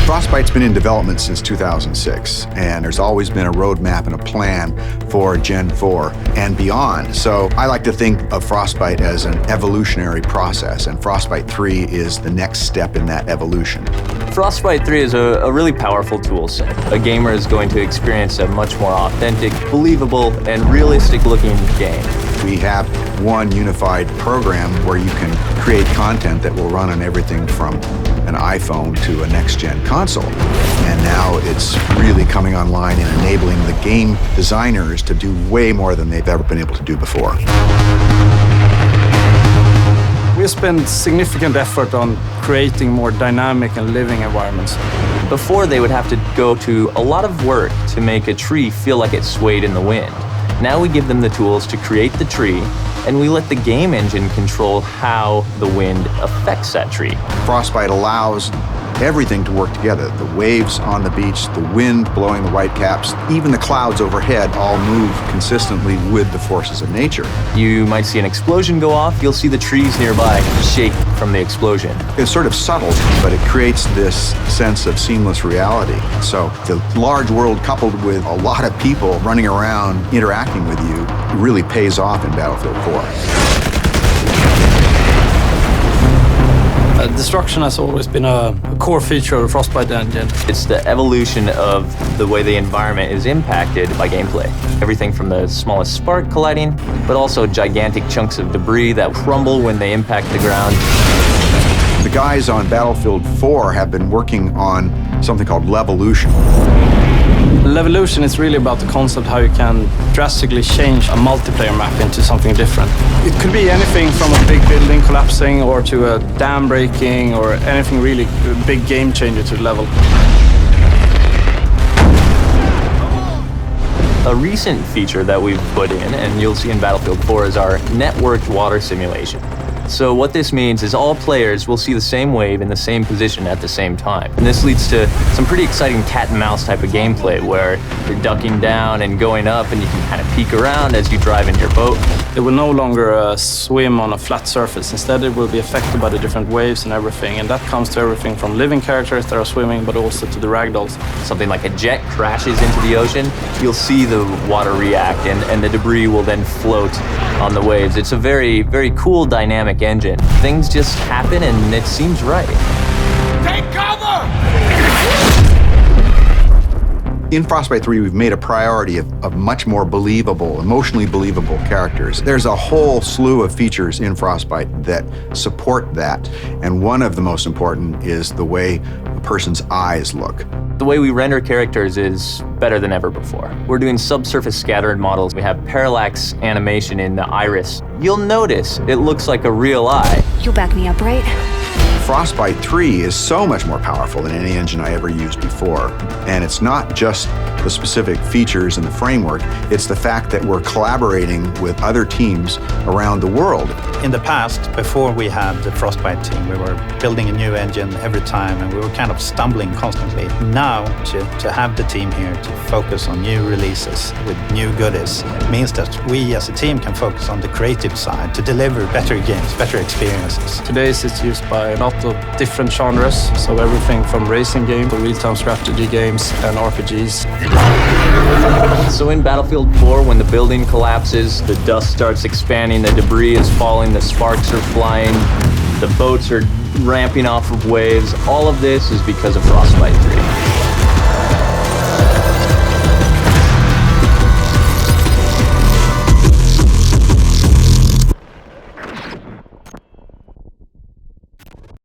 Frostbite's been in development since 2006, and there's always been a roadmap and a plan for Gen 4 and beyond. So I like to think of Frostbite as an evolutionary process, and Frostbite 3 is the next step in that evolution. Frostbite 3 is a really powerful tool set. A gamer is going to experience a much more authentic, believable, and realistic-looking game. We have one unified program where you can create content that will run on everything from an iPhone to a next-gen console. And now it's really coming online and enabling the game designers to do way more than they've ever been able to do before. We spend significant effort on creating more dynamic and living environments. Before, they would have to go to a lot of work to make a tree feel like it swayed in the wind. Now we give them the tools to create the tree, and we let the game engine control how the wind affects that tree. Frostbite allows everything to work together. The waves on the beach, the wind blowing the whitecaps, even the clouds overhead all move consistently with the forces of nature. You might see an explosion go off, you'll see the trees nearby shake from the explosion. It's sort of subtle, but it creates this sense of seamless reality. So the large world coupled with a lot of people running around interacting with you really pays off in Battlefield 4. Destruction has always been a core feature of the Frostbite engine. It's the evolution of the way the environment is impacted by gameplay. Everything from the smallest spark colliding, but also gigantic chunks of debris that crumble when they impact the ground. The guys on Battlefield 4 have been working on something called Levolution. Levolution is really about the concept how you can drastically change a multiplayer map into something different. It could be anything from a big building collapsing or to a dam breaking or anything really big game changer to the level. A recent feature that we've put in, and you'll see in Battlefield 4, is our networked water simulation. So what this means is all players will see the same wave in the same position at the same time. And this leads to some pretty exciting cat and mouse type of gameplay where you're ducking down and going up and you can kind of peek around as you drive in your boat. It will no longer swim on a flat surface. Instead, it will be affected by the different waves and everything. And that comes to everything from living characters that are swimming, but also to the ragdolls. Something like a jet crashes into the ocean, you'll see the water react and the debris will then float on the waves. It's a very, very cool dynamic engine. Things just happen and it seems right. Take cover! In Frostbite 3, we've made a priority of much more believable, emotionally believable characters. There's a whole slew of features in Frostbite that support that, and one of the most important is the way a person's eyes look. The way we render characters is better than ever before. We're doing subsurface scattered models. We have parallax animation in the iris. You'll notice it looks like a real eye. You'll back me up, right? Frostbite 3 is so much more powerful than any engine I ever used before. And it's not just the specific features and the framework, it's the fact that we're collaborating with other teams around the world. In the past, before we had the Frostbite team, we were building a new engine every time and we were kind of stumbling constantly. Now, to have the team here to focus on new releases with new goodies means that we as a team can focus on the creative side to deliver better games, better experiences. Today it's used by a lot of different genres, so everything from racing games to real-time strategy games and RPGs. So in Battlefield 4, when the building collapses, the dust starts expanding, the debris is falling, the sparks are flying, the boats are ramping off of waves, all of this is because of Frostbite 3.